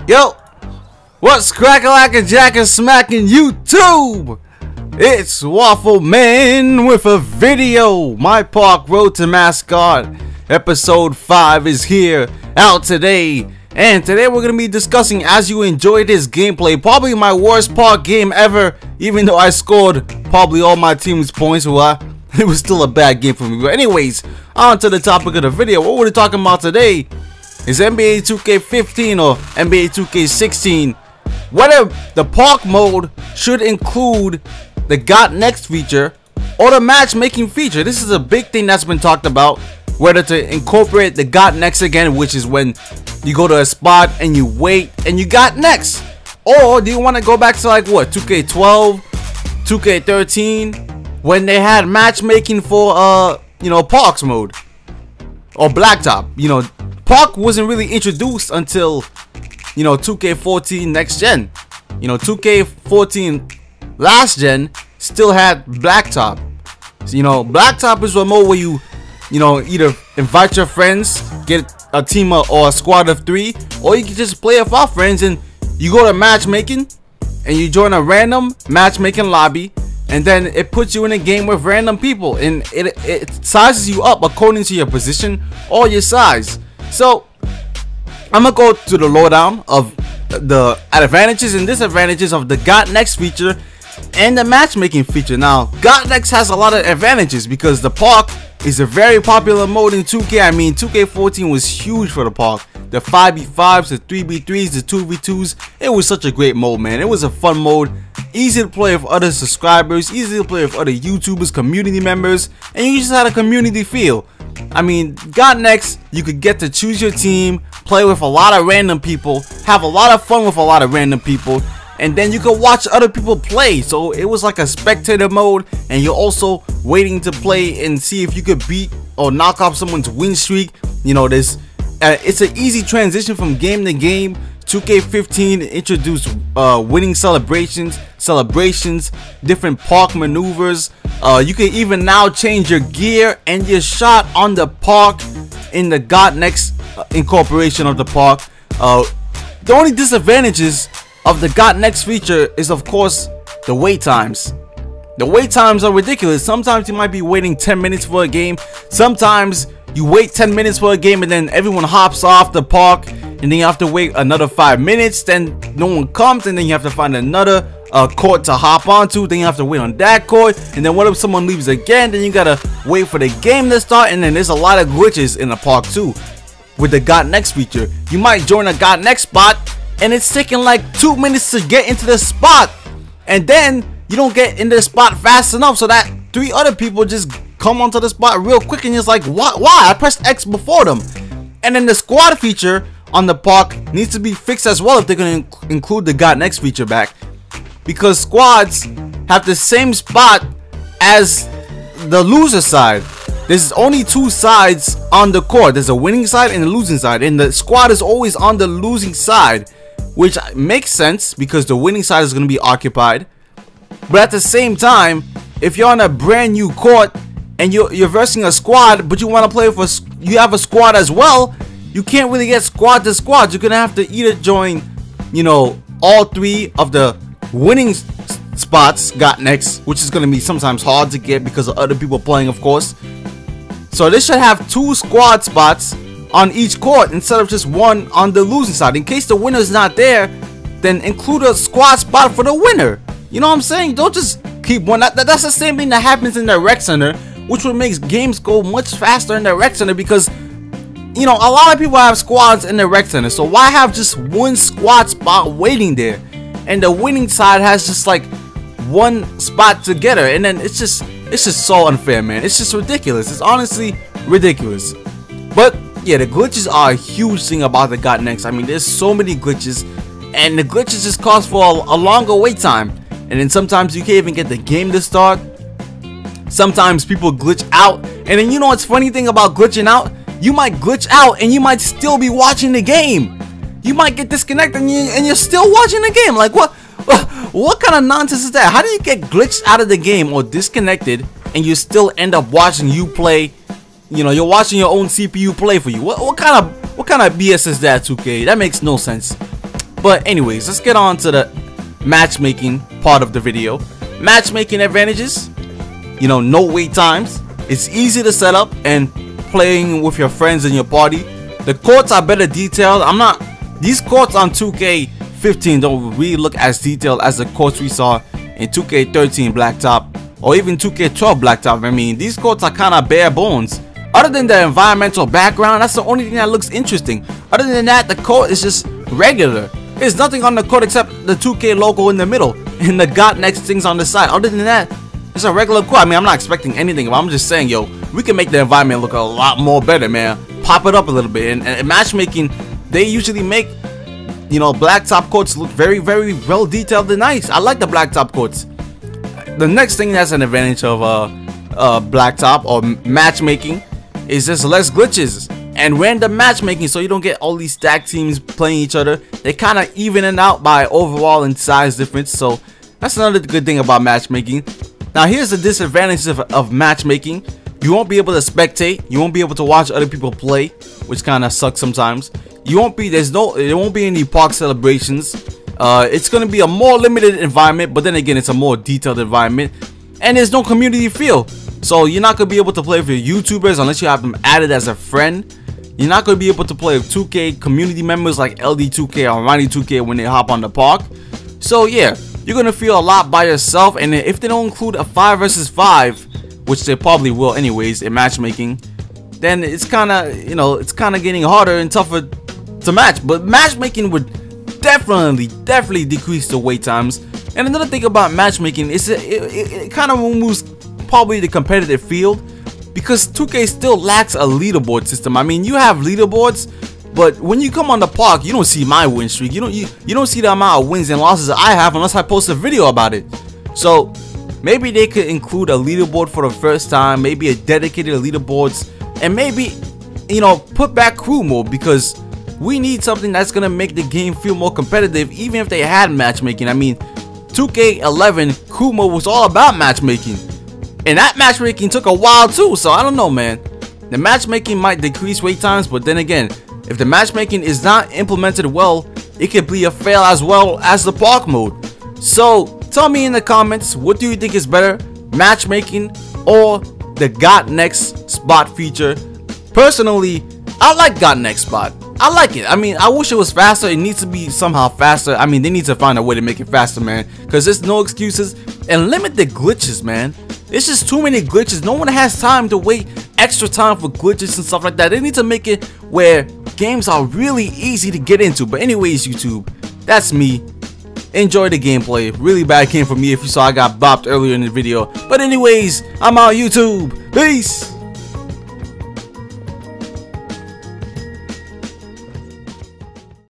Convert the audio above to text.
Yo, what's crackalackin' jackin' smacking YouTube? It's Waffle Man with a video. My Park Road to Mascot Episode 5 is here, out today. And today we're going to be discussing, as you enjoy this gameplay, probably my worst park game ever. Even though I scored probably all my team's points, it was still a bad game for me. But anyways, on to the topic of the video. What we're talking about today is NBA 2K15 or NBA 2K16. Whether the park mode should include the Got Next feature or the matchmaking feature. This is a big thing that's been talked about. Whether to incorporate the Got Next again, which is when you go to a spot and you wait and you got next. Or do you want to go back to like what, 2K12, 2K13, when they had matchmaking for parks mode or blacktop. Park wasn't really introduced until 2K14 next gen. 2K14 last gen still had blacktop. So, blacktop is a mode where you either invite your friends, get a team or a squad of 3, or you can just play without friends and you go to matchmaking and you join a random matchmaking lobby, and then it puts you in a game with random people and it sizes you up according to your position or your size. So I'm gonna go to the lowdown of the advantages and disadvantages of the Got Next feature and the matchmaking feature. Now, Got Next has a lot of advantages because the park is a very popular mode in 2K. I mean, 2K14 was huge for the park. The 5v5s, the 3v3s, the 2v2s. It was such a great mode, man. It was a fun mode. Easy to play with other subscribers, easy to play with other YouTubers, community members, and you just had a community feel. I mean, Got Next, you could get to choose your team, play with a lot of random people, have a lot of fun with a lot of random people, and then you could watch other people play. So it was like a spectator mode, and you're also waiting to play and see if you could beat or knock off someone's win streak. It's an easy transition from game to game. 2K15 introduced winning celebrations, different park maneuvers. You can even now change your gear and your shot on the park in the Got Next incorporation of the park. The only disadvantages of the Got Next feature is, of course, the wait times. The wait times are ridiculous. Sometimes you might be waiting 10 minutes for a game. Sometimes you wait 10 minutes for a game and then everyone hops off the park, and then you have to wait another 5 minutes, then no one comes, and then you have to find another court to hop onto, then you have to wait on that court, and then what if someone leaves again, then you gotta wait for the game to start. And then there's a lot of glitches in the park too with the Got Next feature. You might join a Got Next spot and it's taking like 2 minutes to get into the spot, and then you don't get in the spot fast enough so that 3 other people just come onto the spot real quick, and it's like, why? I pressed X before them. And then the squad feature on the park needs to be fixed as well if they're going to include the Got Next feature back, because squads have the same spot as the loser side. There's only 2 sides on the court. There's a winning side and a losing side, and the squad is always on the losing side, which makes sense because the winning side is going to be occupied. But at the same time, if you're on a brand new court and you're versing a squad, but you want to play for, you have a squad as well, you can't really get squad to squad. You're gonna have to either join, all 3 of the winning spots Got Next, which is gonna be sometimes hard to get because of other people playing, of course. So this should have 2 squad spots on each court instead of just 1 on the losing side. In case the winner's not there, then include a squad spot for the winner. You know what I'm saying? Don't just keep one. That's the same thing that happens in the rec center, which would make games go much faster in the rec center, because a lot of people have squads in the rec center. So why have just 1 squad spot waiting there, and the winning side has just like 1 spot together? And then it's just so unfair, man. It's just ridiculous. It's honestly ridiculous. But yeah, the glitches are a huge thing about the Got Next. I mean, there's so many glitches, and the glitches just cause for a longer wait time. And then sometimes you can't even get the game to start. Sometimes people glitch out, and then what's funny thing about glitching out? You might glitch out and you might still be watching the game. You might get disconnected and you're still watching the game. Like, what kind of nonsense is that? How do you get glitched out of the game or disconnected and you still end up watching you play? You're watching your own CPU play for you. What kind of BS is that, 2K? That makes no sense. But anyways, let's get on to the matchmaking part of the video. Matchmaking advantages, you know, no wait times. It's easy to set up and playing with your friends in your party. The courts are better detailed. These courts on 2K15 don't really look as detailed as the courts we saw in 2K13 Blacktop or even 2K12 Blacktop. I mean, these courts are kind of bare bones. Other than the environmental background, that's the only thing that looks interesting. Other than that, the court is just regular. There's nothing on the court except the 2K logo in the middle and the got next things on the side. Other than that, it's a regular court. I mean, I'm not expecting anything, but I'm just saying, yo, we can make the environment look a lot more better, man. Pop it up a little bit. And matchmaking, they usually make, you know, blacktop courts look very, very well detailed and nice. I like the blacktop courts. The next thing that's an advantage of blacktop or matchmaking is just less glitches and random matchmaking, so you don't get all these stacked teams playing each other. They kind of even it out by overall and size difference, so that's another good thing about matchmaking. Now here's the disadvantages of matchmaking. You won't be able to spectate. You won't be able to watch other people play, which kind of sucks sometimes. There won't be any park celebrations. It's gonna be a more limited environment, but then again, it's a more detailed environment, and there's no community feel. So you're not gonna be able to play with your YouTubers unless you have them added as a friend. You're not gonna be able to play with 2K community members like LD2K or Ronnie2K when they hop on the park. So yeah, you're gonna feel a lot by yourself, and if they don't include a 5 versus 5, which they probably will anyways in matchmaking, then it's kind of, you know, it's kind of getting harder and tougher to match. But matchmaking would definitely decrease the wait times. And another thing about matchmaking is it kind of removes probably the competitive field, because 2K still lacks a leaderboard system. I mean, you have leaderboards, but when you come on the park, you don't see my win streak. You don't see the amount of wins and losses I have unless I post a video about it. So maybe they could include a leaderboard for the first time, maybe a dedicated leaderboards, and maybe, you know, put back crew mode, because we need something that's gonna make the game feel more competitive, even if they had matchmaking. I mean, 2K11 crew mode was all about matchmaking, and that matchmaking took a while too. So I don't know, man. The matchmaking might decrease wait times, but then again, if the matchmaking is not implemented well, it could be a fail as well as the park mode. So tell me in the comments, what do you think is better, matchmaking or the got next spot feature? Personally, I like got next spot. I like it. I mean, I wish it was faster. It needs to be somehow faster. I mean, they need to find a way to make it faster, man, because there's no excuses. And limit the glitches, man. It's just too many glitches. No one has time to wait extra time for glitches and stuff like that. They need to make it where games are really easy to get into. But anyways, YouTube, that's me. Enjoy the gameplay. Really bad game for me if you saw I got bopped earlier in the video. But anyways, I'm out, YouTube. Peace.